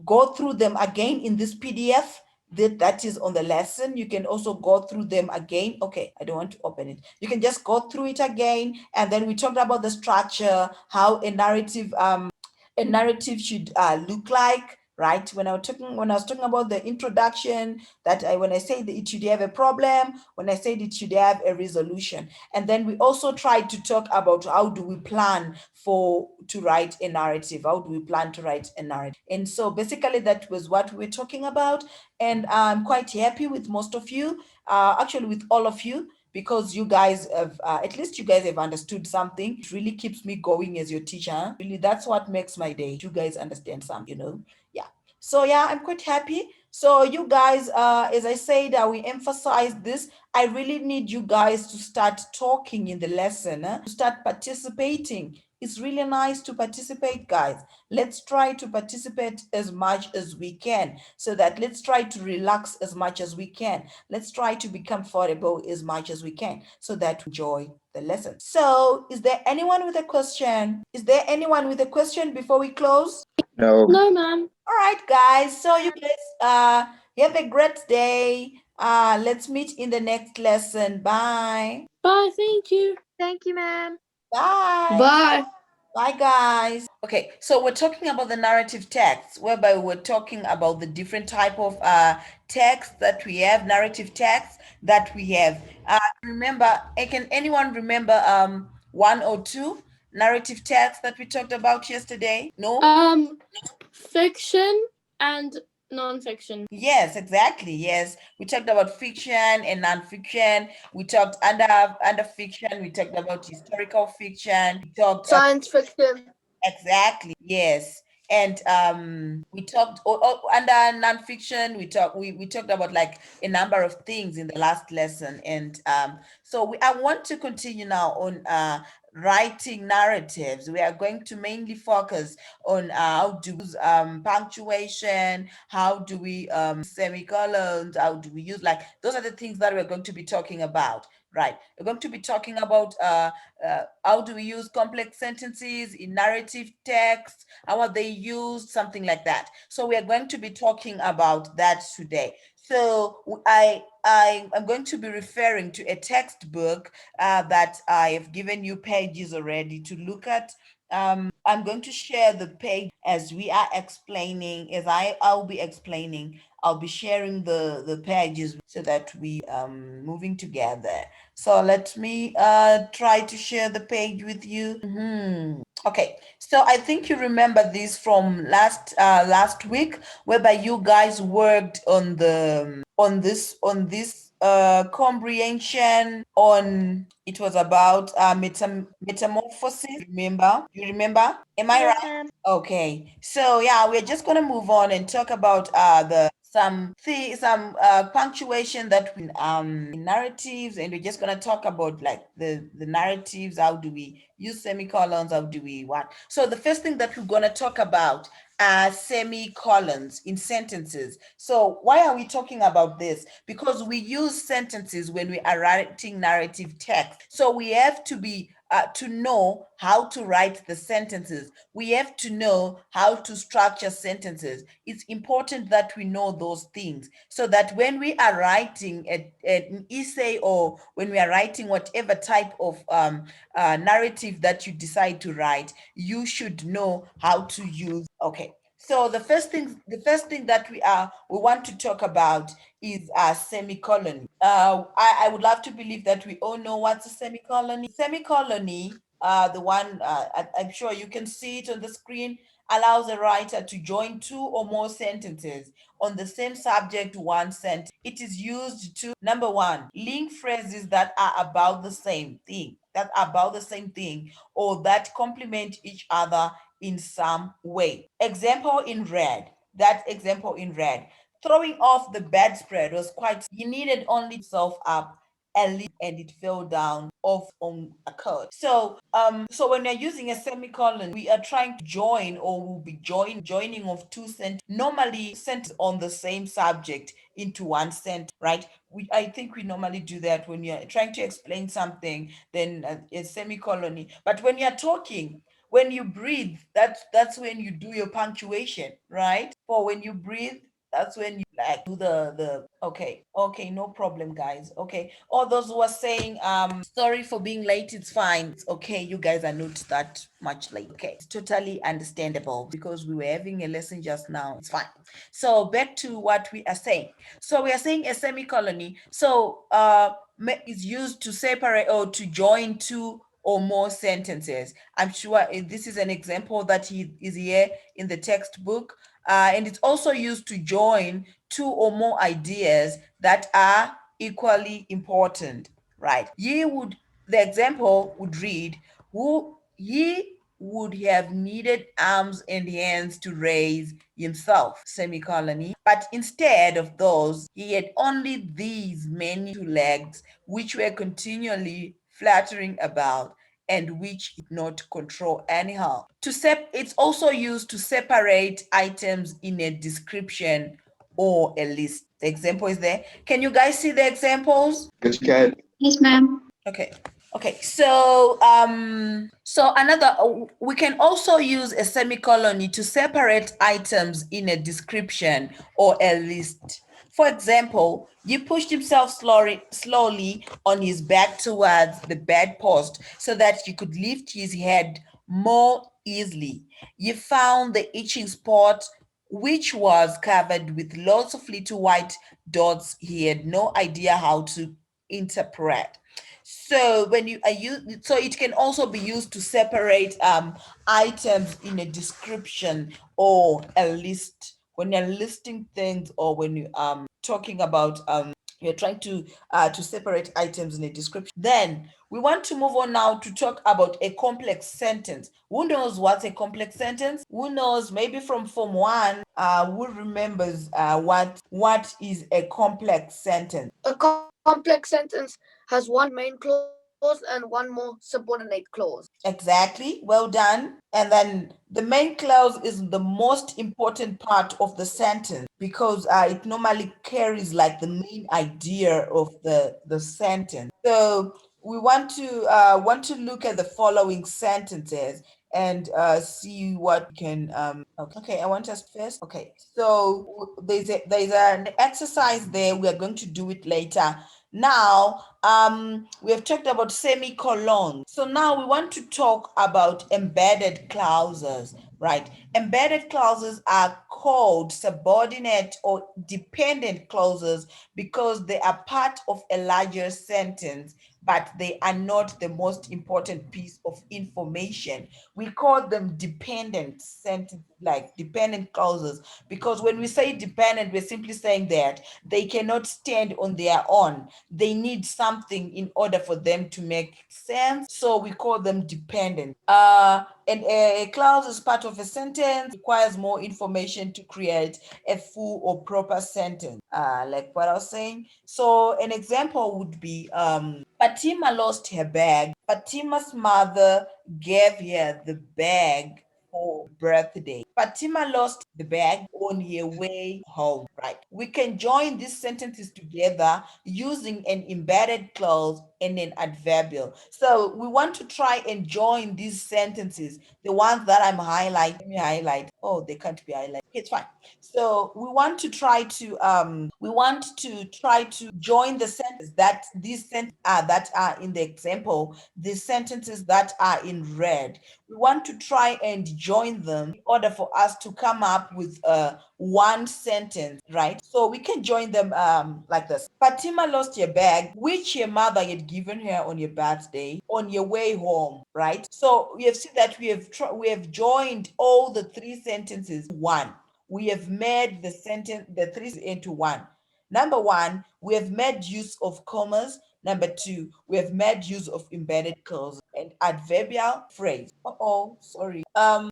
go through them again in this PDF that is on the lesson. You can also go through them again. Okay, I don't want to open it. You can just go through it again. And then we talked about the structure, how a narrative should look like, right? When I was talking about the introduction, when I say that it should have a problem, when I said it should have a resolution. And then we also tried to talk about how do we plan to write a narrative? How do we plan to write a narrative? And so basically that was what we're talking about. And I'm quite happy with most of you, actually with all of you, because you guys have, at least you guys have understood something. It really keeps me going as your teacher. Really, that's what makes my day. You guys understand something, Yeah. So yeah, I'm quite happy. So you guys, as I said, we emphasize this. I really need you guys to start talking in the lesson, to start participating. It's really nice to participate, guys. Let's try to participate as much as we can, so that let's try to relax as much as we can. Let's try to be comfortable as much as we can, so that we enjoy the lesson. So is there anyone with a question? Is there anyone with a question before we close? No. No, ma'am. All right, guys. So you guys have a great day. Let's meet in the next lesson. Bye. Bye. Thank you. Thank you, ma'am. Bye. Bye. Bye, guys. Okay, so we're talking about the narrative text, whereby we're talking about the different type of text that we have, narrative text that we have. Remember, can anyone remember one or two narrative texts that we talked about yesterday? No? Fiction and non-fiction. Yes, exactly. Yes, we talked about fiction and non-fiction. We talked under fiction. We talked about historical fiction. We talked Science fiction. exactly. Yes, and we talked under non-fiction. We talked about like a number of things in the last lesson, and so I want to continue now on writing narratives. We are going to mainly focus on how do we use punctuation, how do we semicolons, how do we use, like, those are the things that we're going to be talking about, right? We're going to be talking about how do we use complex sentences in narrative text, how are they used, something like that. So we are going to be talking about that today. So I'm going to be referring to a textbook that I have given you pages already to look at. I'm going to share the page as we are explaining, as I'll be explaining. I'll be sharing the pages so that we moving together. So let me try to share the page with you. Okay, so I think you remember this from last week, whereby you guys worked on this comprehension on, it was about metamorphosis. You remember? Am I Yes, right? ma'am. Okay, so yeah, we're just gonna move on and talk about the punctuation that we in narratives, and we're just gonna talk about like the narratives. How do we use semicolons? How do we what? So the first thing that we're gonna talk about are semicolons in sentences. So why are we talking about this? Because we use sentences when we are writing narrative text. So we have to be to know how to write the sentences. We have to know how to structure sentences. It's important that we know those things so that when we are writing an essay, or when we are writing whatever type of narrative that you decide to write, you should know how to use. Okay. So the first thing that we want to talk about is a semicolon. I would love to believe that we all know what's a semicolon. Semicolon, the one I'm sure you can see it on the screen, allows a writer to join two or more sentences on the same subject to one sentence. It is used to, number one, link phrases that are about the same thing, or that complement each other in some way. Example in red. That example in red. Throwing off the bedspread was quite, he needed only himself up and it fell down off on a curd. So when we're using a semicolon, we are trying to join, or will be joining of two sentences, normally sentences on the same subject into one sentence, right? I think we normally do that when you're trying to explain something, then a semicolon. But when you're talking, when you breathe, that's when you do your punctuation, right? For when you breathe, that's when you like do the okay, no problem, guys. Okay, all those who are saying sorry for being late, it's fine, it's okay, you guys are not that much late. Okay, it's totally understandable because we were having a lesson just now. It's fine. So back to what we are saying. So we are saying a semicolon, so is used to separate or to join two or more sentences. I'm sure this is an example that he is here in the textbook. And it's also used to join two or more ideas that are equally important, right? The example would read, who he would have needed arms and hands to raise himself, semicolon. But instead of those, he had only these many two legs, which were continually fluttering about and which it not control anyhow. It's also used to separate items in a description or a list. The example is there. Can you guys see the examples? Yes, you can. Yes, ma'am. Okay. Okay, so we can also use a semicolon to separate items in a description or a list. For example, you pushed himself slowly on his back towards the bedpost so that you could lift his head more easily. You found the itching spot, which was covered with lots of little white dots he had no idea how to interpret. So when so it can also be used to separate items in a description or a list, when you're listing things, or when you talking about you're trying to separate items in a description. Then we want to move on now to talk about a complex sentence. Who knows what's a complex sentence? Who knows, maybe from Form 1, who remembers what is a complex sentence? A complex sentence has one main clause and one more subordinate clause. Exactly. Well done. And then the main clause is the most important part of the sentence because it normally carries like the main idea of the sentence. So we want to look at the following sentences and see what can okay, I want us first. Okay, so there's an exercise there. We are going to do it later. Now, we have talked about semicolons. So now we want to talk about embedded clauses, right? Embedded clauses are called subordinate or dependent clauses because they are part of a larger sentence but they are not the most important piece of information. We call them dependent sentences, like dependent clauses, because when we say dependent, we're simply saying that they cannot stand on their own. They need something in order for them to make sense. So we call them dependent. And a clause is part of a sentence, requires more information to create a full or proper sentence. Like what I was saying. So an example would be Fatima lost her bag. Fatima's mother gave her the bag for birthday. Fatima lost the bag on her way home, right? We can join these sentences together using an embedded clause and an adverbial. So we want to try and join these sentences, the ones that I'm highlighting. Let me highlight. Oh, they can't be highlighted. It's fine. So we want to try to join the sentences that these sentences that are in the example, the sentences that are in red. We want to try and join them in order for us to come up with one sentence, right? So we can join them like this. Fatima lost your bag, which your mother had given her on your birthday, on your way home, right? So you have seen that we have joined all the three sentences one. We have made the three into one. Number one, we have made use of commas. Number two, we have made use of embedded clauses and adverbial phrase. Sorry.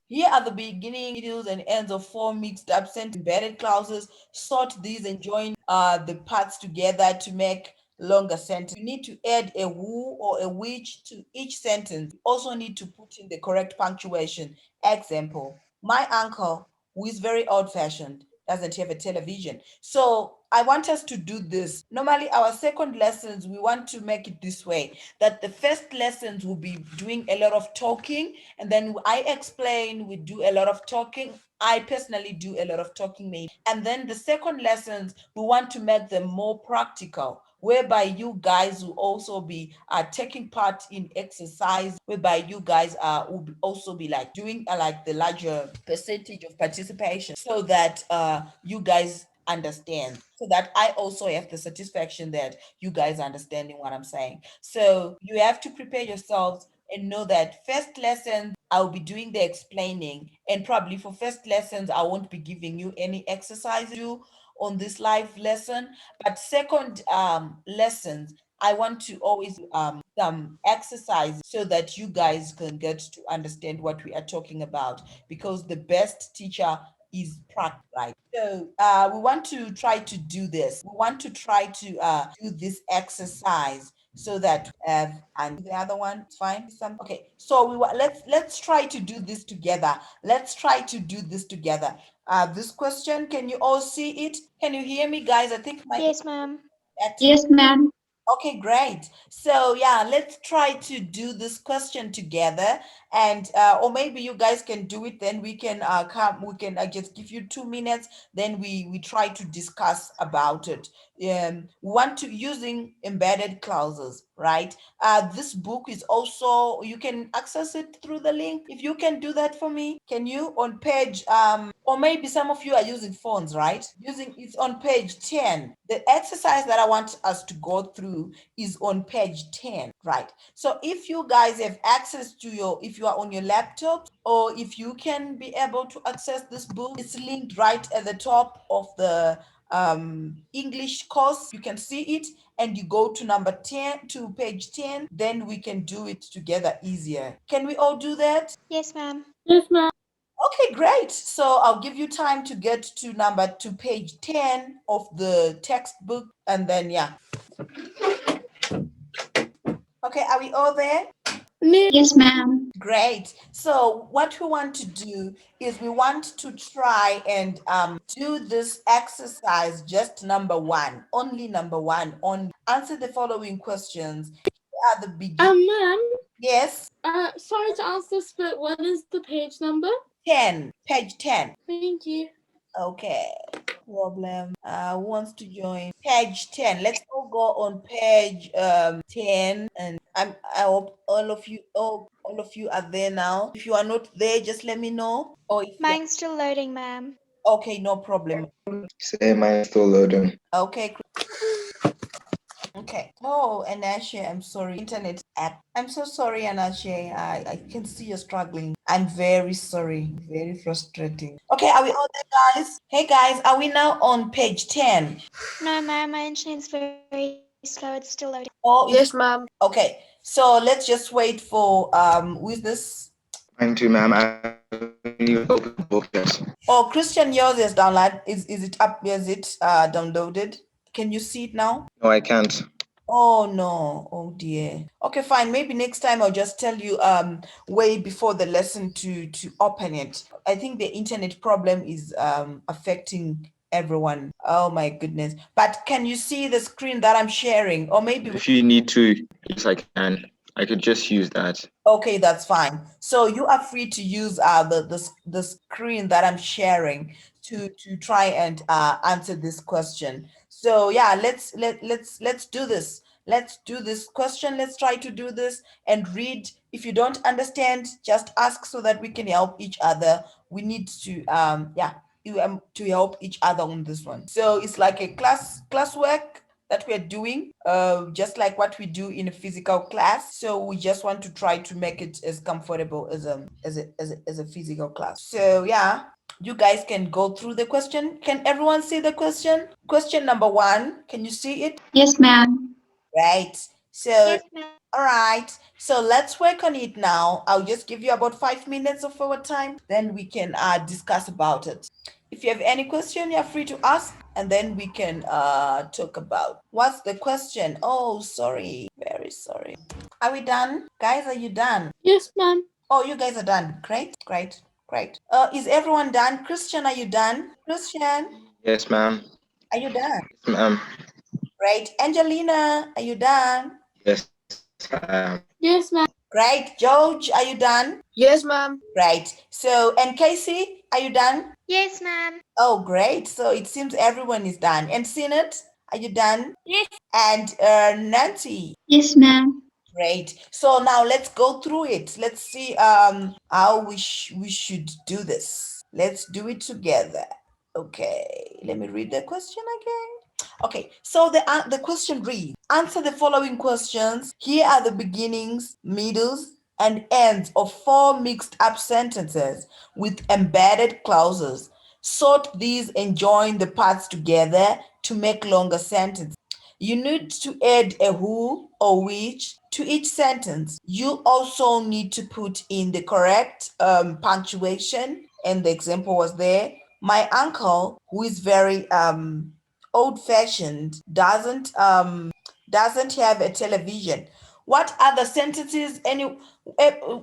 Here are the beginning, middles, and ends of four mixed up sentences, embedded clauses. Sort these and join the parts together to make longer sentence. You need to add a who or a which to each sentence. You also need to put in the correct punctuation. Example, my uncle, who is very old-fashioned, doesn't have a television. So I want us to do this. Normally, our second lessons, we want to make it this way, that the first lessons will be doing a lot of talking, and then I explain, we do a lot of talking. I personally do a lot of talking, maybe. And then the second lessons, we want to make them more practical, whereby you guys will also be taking part in exercise, whereby you guys will also be like doing like the larger percentage of participation, so that you guys understand, so that I also have the satisfaction that you guys are understanding what I'm saying. So you have to prepare yourselves and know that first lessons I'll be doing the explaining, and probably for first lessons I won't be giving you any exercise to do on this live lesson. But second lessons, I want to always some exercise so that you guys can get to understand what we are talking about, because the best teacher is practice, right? So we want to try to do this. We want to try to do this exercise so that and the other one, it's fine. Okay, so let's try to do this together. Let's try to do this together. This question, can you all see it? Can you hear me, guys? I think my Yes, ma'am. Yes, ma'am. Okay, great. So yeah, let's try to do this question together, and or maybe you guys can do it. Then we can we can just give you 2 minutes. Then we try to discuss about it. We want to using embedded clauses, right? This book is also, you can access it through the link. If you can do that for me, can you on page or maybe some of you are using phones, right? Using it's on page 10. The exercise that I want us to go through is on page 10, right? So if you guys have access to if you are on your laptop, or if you can be able to access this book, it's linked right at the top of the English course. You can see it, and you go to number 10 to page 10, then we can do it together easier. Can we all do that? Yes, ma'am. Yes, ma'am. Okay, great. So I'll give you time to get to page 10 of the textbook, and then yeah. Okay, are we all there? Yes, ma'am. Great. So what we want to do is we want to try and do this exercise, just number one, only number one, on answer the following questions. Here are the beginning. Ma'am. Yes, Sorry to ask this, but what is the page number? 10, page 10. Thank you. Okay, problem. Who wants to join? Page 10. Let's all go on page 10, and I hope all of you are there now. If you are not there, just let me know. Or if Mine's still loading, ma'am. okay, no problem. Say mine still loading. Okay. Okay. Okay. Oh, Anashe, I'm sorry. Internet app. I'm so sorry, Anashe. I can see you're struggling. I'm very sorry. Very frustrating. Okay, are we all there, guys? Hey, guys, are we now on page 10? No, ma'am, my internet's very slow. It's still loading. Oh, Yes, ma'am. okay. So let's just wait for who is this? Trying to, ma'am. I haven't even opened the book yet. Oh, Christian, yours is download. Is it up? Is it downloaded? Can you see it now? No, I can't. Oh no, oh dear. Okay, fine. Maybe next time I'll just tell you way before the lesson to open it. I think the internet problem is affecting everyone. Oh my goodness. But can you see the screen that I'm sharing? Or maybe If you need to, yes, I can. I could just use that. okay, that's fine. So you are free to use the screen that I'm sharing to try and answer this question. So yeah, let's do this. Let's do this question. Let's try to do this and read. If you don't understand, just ask so that we can help each other. We need to to help each other on this one. So it's like a classwork that we're doing, just like what we do in a physical class. So we just want to try to make it as comfortable as a physical class. So yeah, you guys can go through the question. Can everyone see the question? Question number 1. Can you see it? Yes, ma'am. Right. So Yes, ma'am. all right, so let's work on it now. I'll just give you about 5 minutes of our time, then we can discuss about it. If you have any question, you're free to ask, and then we can talk about. What's the question? Oh, sorry, very sorry. Are we done? Guys, are you done? Yes, ma'am. Oh, you guys are done. Great, great, great. Is everyone done? Christian, are you done? Christian, Yes, ma'am. are you done? Yes, ma'am. Great. Angelina, are you done? Yes, I am. Yes, ma'am. Great. George, are you done? Yes, ma'am. Right. So, and Casey, are you done? Yes, ma'am. Oh, great. So it seems everyone is done. And Sinat, are you done? Yes. And Nancy, Yes, ma'am. great. So now let's go through it. Let's see how we should do this. Let's do it together. Okay. Let me read the question again. Okay, so the question reads, answer the following questions. Here are the beginnings, middles, and ends of 4 mixed up sentences with embedded clauses. Sort these and join the parts together to make longer sentences. You need to add a who or which to each sentence. You also need to put in the correct punctuation, and the example was there. My uncle, who is very old-fashioned, doesn't have a television. What other sentences?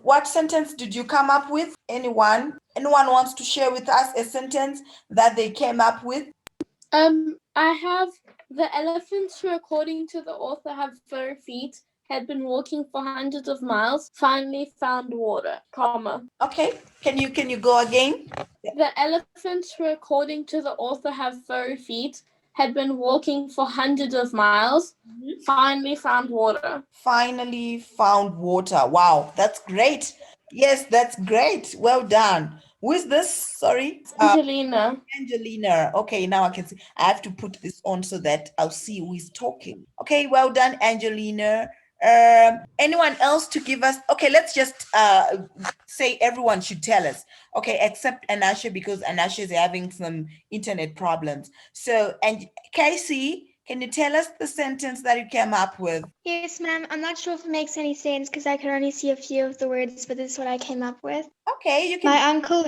What sentence did you come up with? Anyone? Anyone wants to share with us a sentence that they came up with? I have the elephants who, according to the author, have fur feet, had been walking for hundreds of miles, finally found water, comma. Okay, can you go again? The elephants who, according to the author, have furry feet, had been walking for hundreds of miles, finally found water. Finally found water. Wow, that's great. Yes, that's great. Well done. Who is this? Sorry. Angelina. Angelina. Okay, now I can see. I have to put this on so that I'll see who is talking. Okay, well done, Angelina. Anyone else to give us? Okay, let's just say everyone should tell us. Okay, except Anasha, because Anasha is having some internet problems. So, and Casey, can you tell us the sentence that you came up with? Yes, ma'am. I'm not sure if it makes any sense because I can only see a few of the words, but this is what I came up with. Okay, you can. My uncle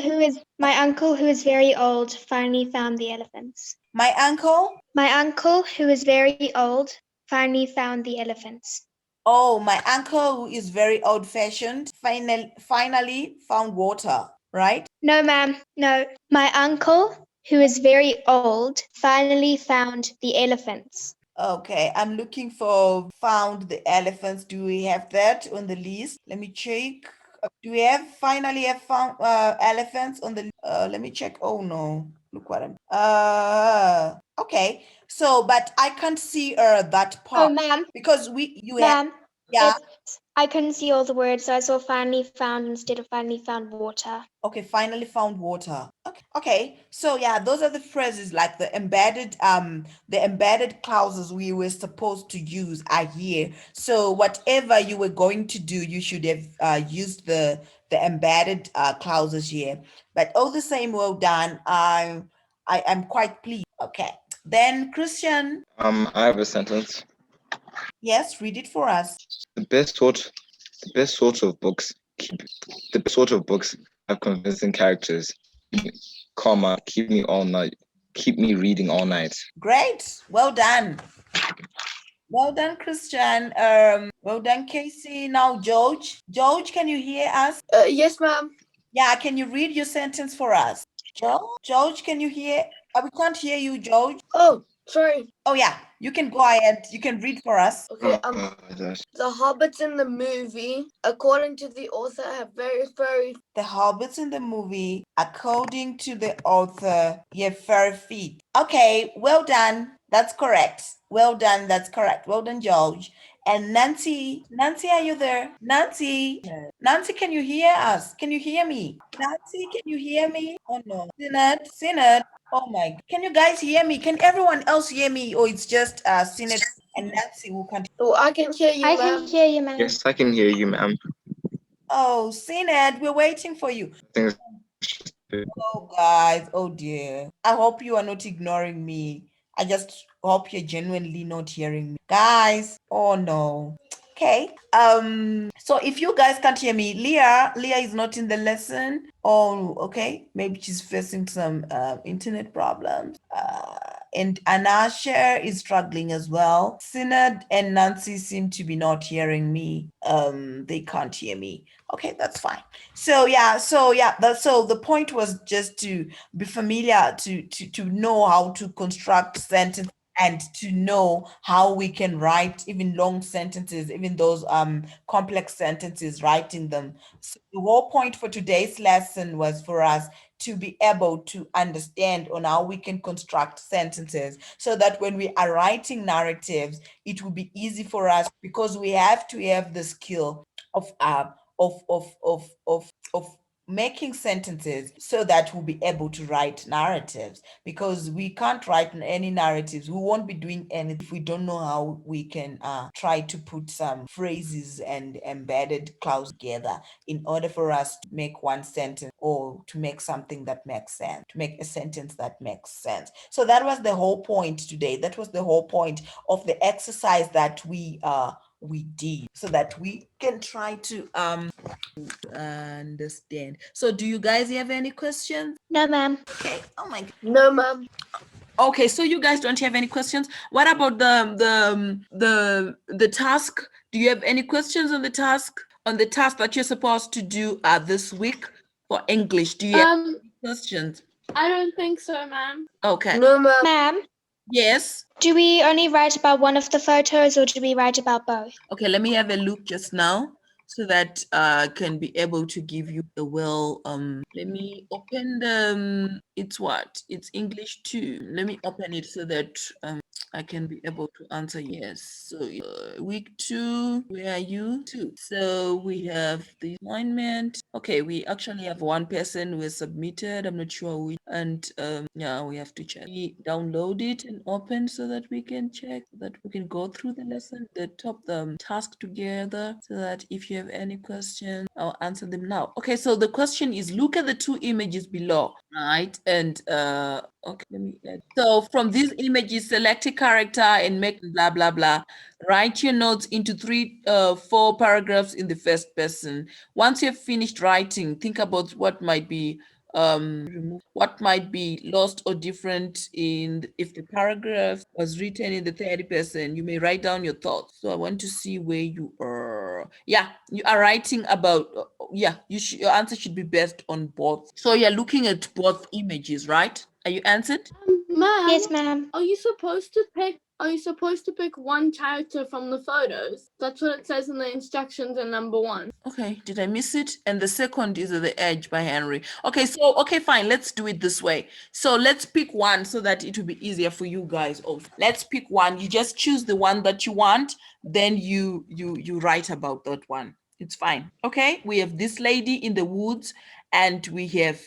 who is very old finally found the elephants. My uncle. My uncle who is very old finally found the elephants. Oh, my uncle who is very old-fashioned finally found water, right? No, ma'am. No. My uncle who is very old finally found the elephants. Okay, I'm looking for found the elephants. Do we have that on the list? Let me check. Do we have finally have found elephants on the let me check. Oh no. Look what I'm okay. So but I can't see that Oh, part ma'am. because you have Ma'am. yeah. I couldn't see all the words, so I saw finally found instead of finally found water. Okay, finally found water. Okay. So yeah, those are the phrases like the embedded clauses we were supposed to use are here. So whatever you were going to do, you should have used the embedded clauses here. But all the same, well done. I am quite pleased. Okay. Then Christian, I have a sentence. yes, read it for us. The best sort of books have convincing characters, comma, keep me reading all night. Great. Well done. Well done, Christian. Well done, Casey. Now, George. George, can you hear us? Yes, ma'am. Yeah, can you read your sentence for us? George, can you hear? We can't hear you, George. Oh, sorry. Oh, yeah, you can go ahead. You can read for us. Okay. Gosh. The hobbits in the movie, according to the author, have very furry. The hobbits in the movie, according to the author, have furry feet. Okay, well done. That's correct. Well done. That's correct. Well done, George. And Nancy, are you there? Nancy, can you hear us? Can you hear me? Nancy, can you hear me? Oh no. Synod. Oh my. Can you guys hear me? Can everyone else hear me? Or it's just Synod and Nancy who can't. Oh, I can hear you, I ma'am. can hear you, ma'am. Yes, I can hear you, ma'am. Oh, Synod, we're waiting for you. Things- Oh, guys. Oh, dear. I hope you are not ignoring me. I just hope you're genuinely not hearing me. Guys, oh no. Okay. So if you guys can't hear me, Leah is not in the lesson. Oh, okay. Maybe she's facing some internet problems. And Anasha is struggling as well. Synod and Nancy seem to be not hearing me. They can't hear me. Okay, that's fine. So the point was just to be familiar to know how to construct sentences and to know how we can write even long sentences, even those complex sentences, writing them. So the whole point for today's lesson was for us to be able to understand on how we can construct sentences so that when we are writing narratives, it will be easy for us because we have to have the skill of making sentences so that we'll be able to write narratives, because we can't write any narratives. We won't be doing anything if we don't know how we can try to put some phrases and embedded clauses together in order for us to make one sentence or to make something that makes sense, to make a sentence that makes sense. So that was the whole point today. That was the whole point of the exercise that we did, so that we can try to understand. So do you guys have any questions? No, ma'am. Okay. Oh my god. No, ma'am. Okay, so you guys don't have any questions. What about the task? Do you have any questions on the task that you're supposed to do this week for English? Do you have any questions? I don't think so, ma'am. Okay. No, ma'am. Ma'am, Yes. do we only write about one of the photos or do we write about both? Okay, let me have a look just now so that I can be able to give you the let me open the it's English 2. Let me open it so that I can be able to answer yes. So week 2, where are you? 2. So we have the assignment. Okay, we actually have one person who has submitted. I'm not sure which, and yeah, we have to check. We download it and open so that we can check, so that we can go through the lesson, the task together, so that if you have any questions, I'll answer them now. Okay, so the question is, look at the 2 images below, right? And okay, let me add. So from these images, select a character and make blah blah blah. Write your notes into 4 paragraphs in the first person. Once you've finished writing, think about what might be lost or different if the paragraph was written in the third person. You may write down your thoughts. So I want to see where you are. Yeah, you are writing about your answer should be based on both. So you're looking at both images, right? Are you answered? Ma'am, Yes, ma'am. are you supposed to pick Are you supposed to pick one character from the photos? That's what it says in the instructions in number 1. Okay, did I miss it? And the second is At the Edge by Henry. Okay, fine. Let's do it this way. So let's pick one so that it will be easier for you guys also. Let's pick one. You just choose the one that you want, then you write about that one. It's fine. Okay, we have this lady in the woods, and we have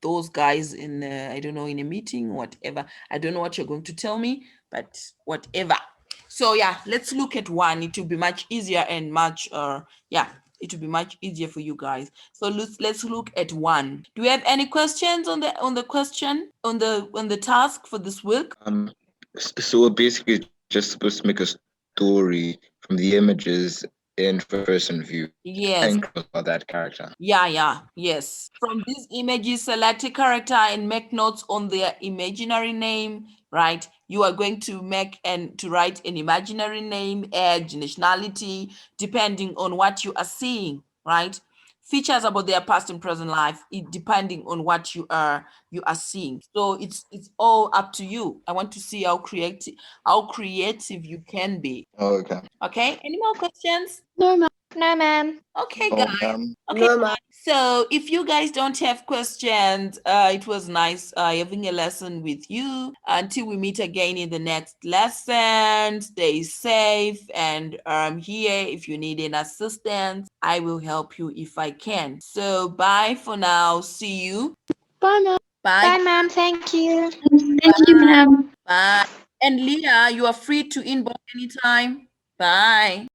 those guys in I don't know, in a meeting, whatever. I don't know what you're going to tell me, but whatever. So yeah, let's look at one. It will be much easier and much it will be much easier for you guys. So let's look at one. Do we have any questions on the task for this week? So we're basically just supposed to make a story from the images in first-person view Yes. and about that character. Yes. From these images, select a character and make notes on their imaginary name, right? You are going to write an imaginary name, age, nationality, depending on what you are seeing, right? Features about their past and present life, depending on what you are seeing. So it's all up to you. I want to see how creative you can be. Oh, okay. Okay. Any more questions? No, ma'am. No, ma'am. Okay, Oh, guys. Okay. No, ma'am. So if you guys don't have questions, it was nice having a lesson with you. Until we meet again in the next lesson, stay safe, and I'm here if you need any assistance. I will help you if I can. So bye for now. See you. Bye, ma'am. Bye, Bye. ma'am. Thank you. Thank you, ma'am. Bye. And Leah, you are free to inbox anytime. Bye.